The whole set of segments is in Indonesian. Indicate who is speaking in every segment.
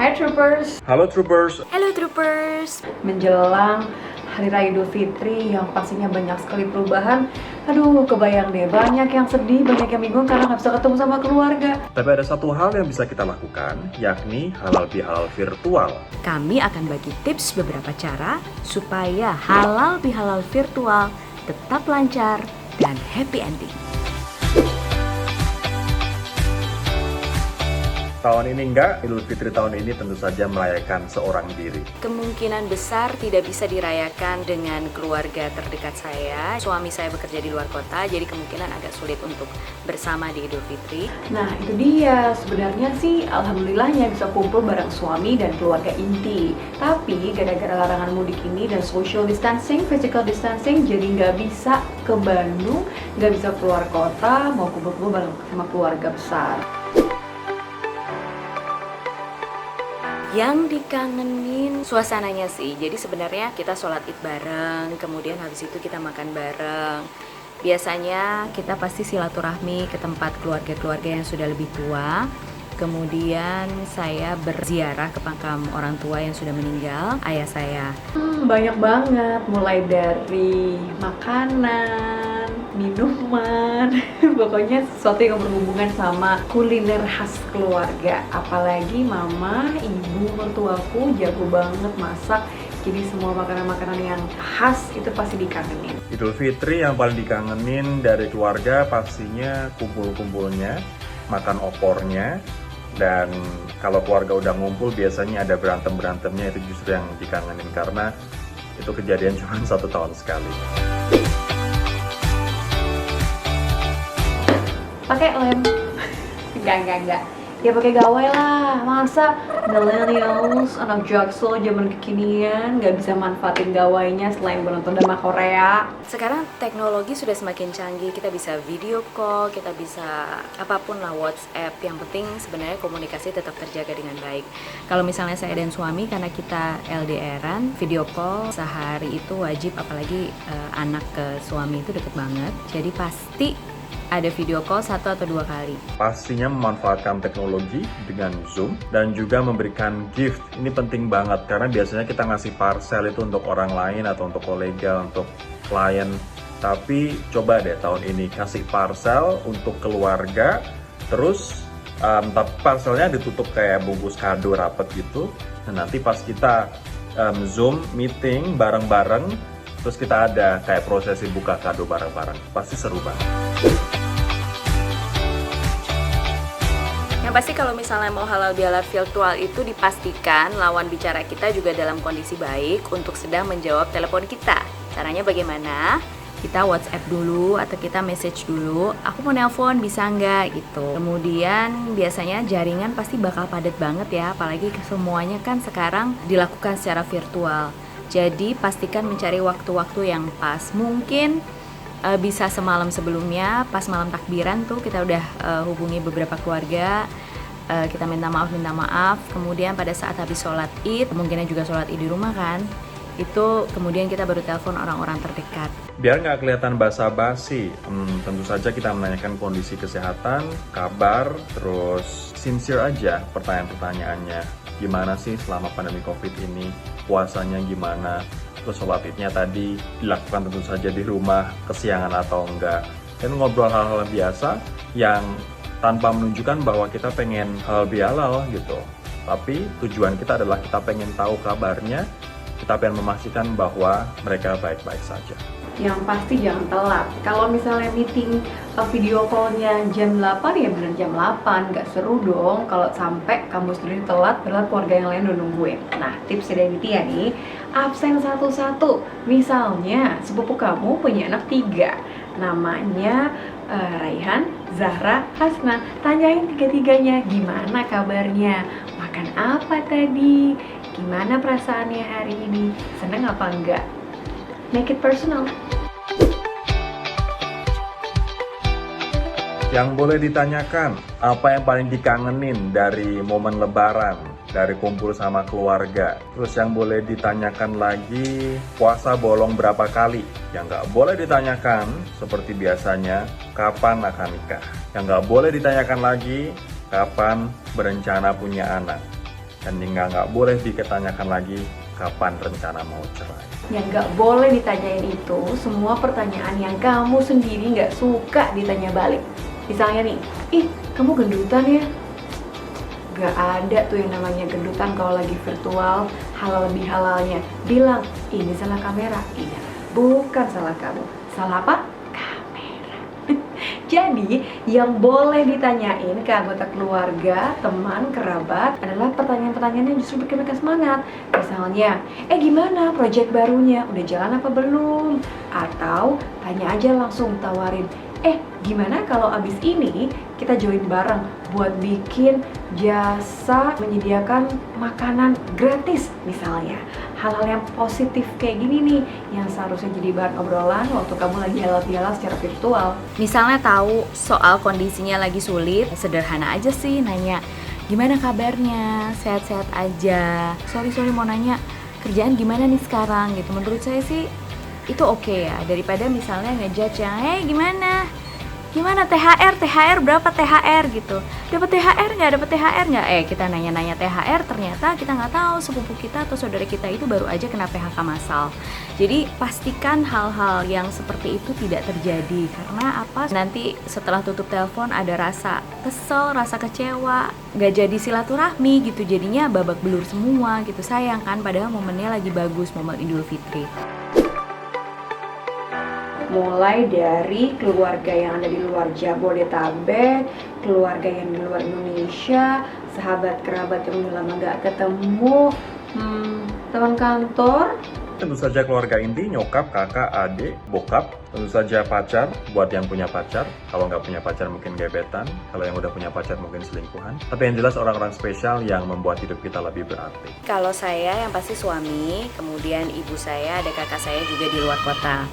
Speaker 1: Hai Troopers.
Speaker 2: Halo Troopers.
Speaker 3: Hello Troopers.
Speaker 1: Menjelang Hari Raya Idul Fitri yang pastinya banyak sekali perubahan. Aduh, kebayang deh, banyak yang sedih, banyak yang bingung karena nggak bisa ketemu sama keluarga.
Speaker 2: Tapi ada satu hal yang bisa kita lakukan, yakni halal bihalal virtual.
Speaker 3: Kami akan bagi tips beberapa cara supaya halal bihalal virtual tetap lancar dan happy ending.
Speaker 2: Tahun ini enggak, Idul Fitri tahun ini tentu saja merayakan seorang diri.
Speaker 3: Kemungkinan besar tidak bisa dirayakan dengan keluarga terdekat saya. Suami saya bekerja di luar kota, jadi kemungkinan agak sulit untuk bersama di Idul Fitri.
Speaker 1: Nah, itu dia. Sebenarnya sih alhamdulillahnya bisa kumpul bareng suami dan keluarga inti. Tapi gara-gara larangan mudik ini dan social distancing, physical distancing, jadi nggak bisa ke Bandung, nggak bisa keluar kota, mau kumpul-kumpul bareng sama keluarga besar.
Speaker 3: Yang dikangenin suasananya sih. Jadi sebenarnya kita sholat id bareng, kemudian habis itu kita makan bareng. Biasanya kita pasti silaturahmi ke tempat keluarga-keluarga yang sudah lebih tua. Kemudian saya berziarah ke makam orang tua yang sudah meninggal, ayah saya.
Speaker 1: Banyak banget, mulai dari makanan, minuman, pokoknya sesuatu yang berhubungan sama kuliner khas keluarga. Apalagi mama, ibu mertuaku jago banget masak, jadi semua makanan-makanan yang khas itu pasti dikangenin.
Speaker 2: Idul Fitri yang paling dikangenin dari keluarga pastinya kumpul-kumpulnya, makan opornya, dan kalau keluarga udah ngumpul biasanya ada berantem-berantemnya, itu justru yang dikangenin karena itu kejadian cuma 1 tahun sekali.
Speaker 1: Pakai lem? Enggak. Ya pakai gawai lah. Masa millennials, anak jaksel zaman kekinian nggak bisa manfaatin gawainya selain menonton drama Korea?
Speaker 3: Sekarang teknologi sudah semakin canggih, kita bisa video call, kita bisa apapun lah, WhatsApp. Yang penting sebenarnya komunikasi tetap terjaga dengan baik. Kalau misalnya saya dan suami, karena kita LDRan, video call sehari itu wajib, apalagi anak ke suami itu deket banget. Jadi pasti ada video call 1 atau 2 kali.
Speaker 2: Pastinya memanfaatkan teknologi dengan Zoom dan juga memberikan gift. Ini penting banget karena biasanya kita ngasih parcel itu untuk orang lain atau untuk kolega, untuk klien. Tapi coba deh tahun ini kasih parcel untuk keluarga, terus tapi parcelnya ditutup kayak bungkus kado rapet gitu. Nah, nanti pas kita Zoom meeting bareng-bareng, terus kita ada kayak prosesi buka kado bareng-bareng. Pasti seru banget.
Speaker 3: Yang pasti kalau misalnya mau halal bihalal virtual itu dipastikan lawan bicara kita juga dalam kondisi baik untuk sedang menjawab telepon kita. Caranya bagaimana? Kita WhatsApp dulu atau kita message dulu, aku mau nelpon bisa nggak gitu. Kemudian biasanya jaringan pasti bakal padat banget ya, apalagi semuanya kan sekarang dilakukan secara virtual. Jadi pastikan mencari waktu-waktu yang pas. Mungkin bisa semalam sebelumnya, pas malam takbiran tuh kita udah hubungi beberapa keluarga, kita minta maaf, kemudian pada saat habis sholat id, kemungkinan juga sholat id di rumah kan, itu kemudian kita baru telepon orang-orang terdekat.
Speaker 2: Biar nggak kelihatan basa-basi, tentu saja kita menanyakan kondisi kesehatan, kabar, terus sincere aja pertanyaan-pertanyaannya. Gimana sih selama pandemi COVID ini, puasanya gimana? Terus sholat idnya tadi dilakukan tentu saja di rumah, kesiangan atau enggak. Dan ngobrol hal-hal biasa yang tanpa menunjukkan bahwa kita pengen halal bihalal gitu. Tapi tujuan kita adalah kita pengen tahu kabarnya, kita pengen memastikan bahwa mereka baik-baik saja.
Speaker 1: Yang pasti jangan telat. Kalau misalnya meeting video call-nya jam 8, ya bener jam 8. Nggak seru dong kalau sampai kamu sendiri telat, padahal keluarga yang lain udah nungguin. Nah, tips dari Nitya nih, absen satu-satu. Misalnya, sepupu kamu punya anak 3. Namanya Raihan, Zahra, Hasna. Tanyain 3-tiganya, gimana kabarnya? Makan apa tadi? Gimana perasaannya hari ini? Seneng apa enggak? Make it personal.
Speaker 2: Yang boleh ditanyakan, apa yang paling dikangenin dari momen lebaran, dari kumpul sama keluarga. Terus yang boleh ditanyakan lagi, puasa bolong berapa kali. Yang nggak boleh ditanyakan, seperti biasanya, kapan akan nikah. Yang nggak boleh ditanyakan lagi, kapan berencana punya anak. Dan yang nggak boleh ditanyakan lagi kapan rencana mau cerai.
Speaker 1: Yang nggak boleh ditanyain itu semua pertanyaan yang kamu sendiri nggak suka ditanya balik. Misalnya nih, ih kamu gendutan ya? Gak ada tuh yang namanya gendutan kalau lagi virtual. Halal lebih halalnya bilang, ini salah kamera. Iya, bukan salah kamu. Salah apa? Kamera. Jadi, yang boleh ditanyain ke anggota keluarga, teman, kerabat adalah pertanyaan-pertanyaan yang justru bikin mereka semangat. Misalnya, gimana proyek barunya? Udah jalan apa belum? Atau tanya aja langsung, tawarin, gimana kalau abis ini kita join bareng buat bikin jasa menyediakan makanan gratis misalnya. Hal-hal yang positif kayak gini nih yang seharusnya jadi bahan obrolan waktu kamu lagi halal-bihalal secara virtual.
Speaker 3: Misalnya tahu soal kondisinya lagi sulit, sederhana aja sih nanya, gimana kabarnya, sehat-sehat aja, sorry mau nanya kerjaan gimana nih sekarang gitu. Menurut saya sih itu oke ya, daripada misalnya ngejudge yang gimana THR berapa THR gitu, dapat THR nggak, kita nanya THR, ternyata kita nggak tahu sepupu kita atau saudara kita itu baru aja kena PHK massal. Jadi pastikan hal-hal yang seperti itu tidak terjadi, karena apa, nanti setelah tutup telepon ada rasa kesel, rasa kecewa, nggak jadi silaturahmi gitu, jadinya babak belur semua gitu. Sayang kan, padahal momennya lagi bagus, momen Idul Fitri.
Speaker 1: Mulai dari keluarga yang ada di luar Jabodetabek, keluarga yang di luar Indonesia, sahabat kerabat yang udah lama gak ketemu, teman kantor.
Speaker 2: Tentu saja keluarga inti, nyokap, kakak, adik, bokap. Tentu saja pacar, buat yang punya pacar. Kalau nggak punya pacar mungkin gebetan. Kalau yang udah punya pacar mungkin selingkuhan. Tapi yang jelas orang-orang spesial yang membuat hidup kita lebih berarti.
Speaker 3: Kalau saya yang pasti suami, kemudian ibu saya, ada kakak saya juga di luar kota.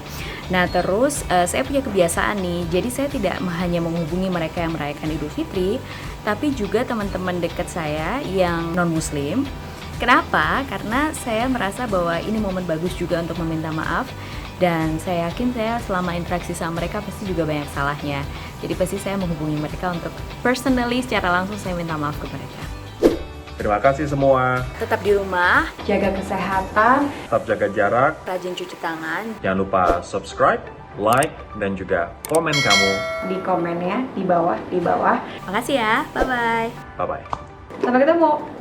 Speaker 3: Nah terus saya punya kebiasaan nih, jadi saya tidak hanya menghubungi mereka yang merayakan Idul Fitri, tapi juga teman-teman dekat saya yang non-muslim. Kenapa? Karena saya merasa bahwa ini momen bagus juga untuk meminta maaf, dan saya yakin saya selama interaksi sama mereka pasti juga banyak salahnya. Jadi pasti saya menghubungi mereka untuk personally, secara langsung saya minta maaf ke mereka.
Speaker 2: Terima kasih semua.
Speaker 3: Tetap di rumah,
Speaker 1: Jaga kesehatan.
Speaker 2: Tetap jaga jarak.
Speaker 3: rajin cuci tangan.
Speaker 2: Jangan lupa subscribe, like, dan juga komen kamu.
Speaker 1: Di komen ya, di bawah.
Speaker 3: Makasih ya, bye-bye.
Speaker 2: Bye-bye.
Speaker 1: Sampai ketemu.